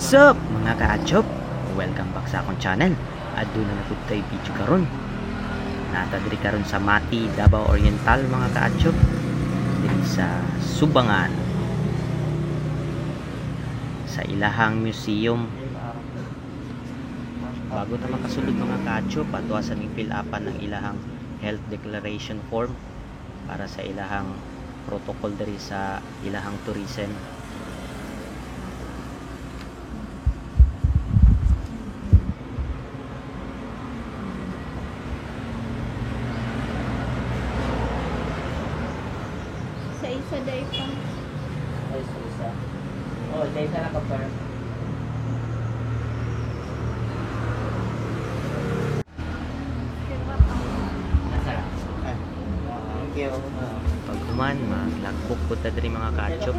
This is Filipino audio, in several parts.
Sup mga ka-atchop? Welcome back sa akong channel. Adto na napud tay video karon. Natadiri karon sa Mati, Davao Oriental mga ka-atchop. Diri sa Subangan. Sa ilahang museum. Bago ta makasulod mga ka-atchop, ato sa ning fill-upan ng ilahang health declaration form para sa ilahang protocol diri sa ilahang tourism. Sa isa day pa. Ay, isa. Oh, dahil na ka-par. Nasarap. Thank you. Pag human, mag-logbook po ta diri mga ka-atchop.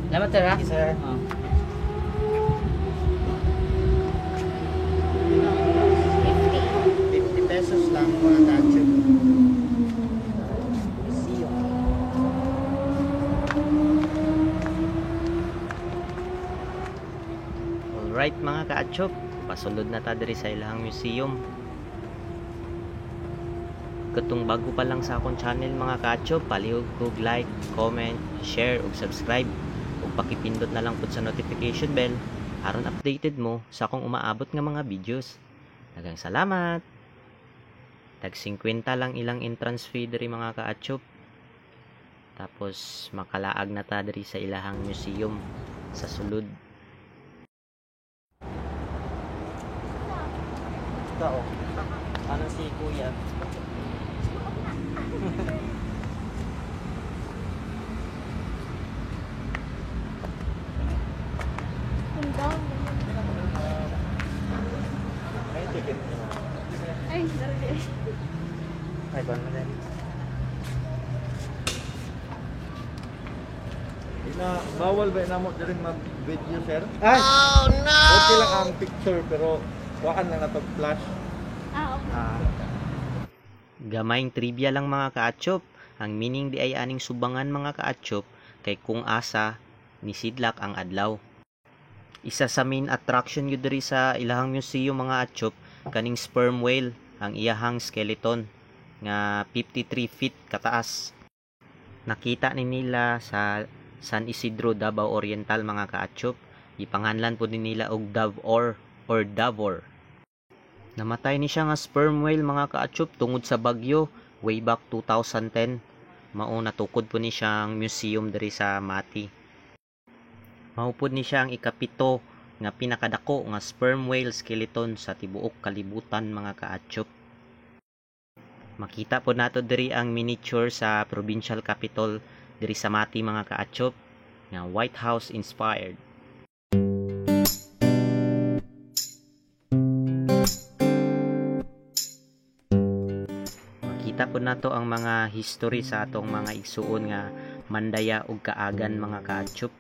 Salamat sir ha? Sir. 50 pesos lang mga ka-atchop. Alright mga ka-atchop, pasulod na ta diri sa ilahang museum. Katong bago pa lang sa akong channel mga ka-atchop, palihog kog like, comment, share ug subscribe ug pakipindot na lang pud sa notification bell aron updated mo sa akong umaabot nga mga videos. Daghang salamat. Tag 50 lang ilang entrance fee diri mga ka-atchop. Tapos makalaag na ta diri sa ilahang museum sa sulod. Tao. Ano si Kuya? Ang down. May ticket. Ay, dali. Ay, ba na rin? Bawal ba na mo diri mag-video, sir? Ay! Oh no! Okay lang ang picture pero waan lang na to flash. Okay. Gamayng trivia lang mga ka-atchop. Ang meaning di ay aning Subangan mga ka-atchop kay kung asa ni sidlak ang adlaw. Isa sa main attraction yun diri sa ilahang museum mga atchop kaning sperm whale, ang iyahang skeleton nga 53 feet kataas. Nakita ni nila sa San Isidro, Davao Oriental mga ka-atchop. Ipanganlan po din nila og Davor or Davor. Namatay ni siya nga sperm whale mga ka-atchop tungod sa bagyo way back 2010. Mao natukod po ni siyang museum diri sa Mati. Maupod ni siya ang ikapito nga pinakadako nga sperm whale skeleton sa tibuok kalibutan mga ka-atchop. Makita po nato diri ang miniature sa provincial capital diri sa Mati mga ka-atchop nga White House inspired. Kita po nato ang mga history sa atong mga igsuon nga mandaya ug kaagan mga ka-atchop.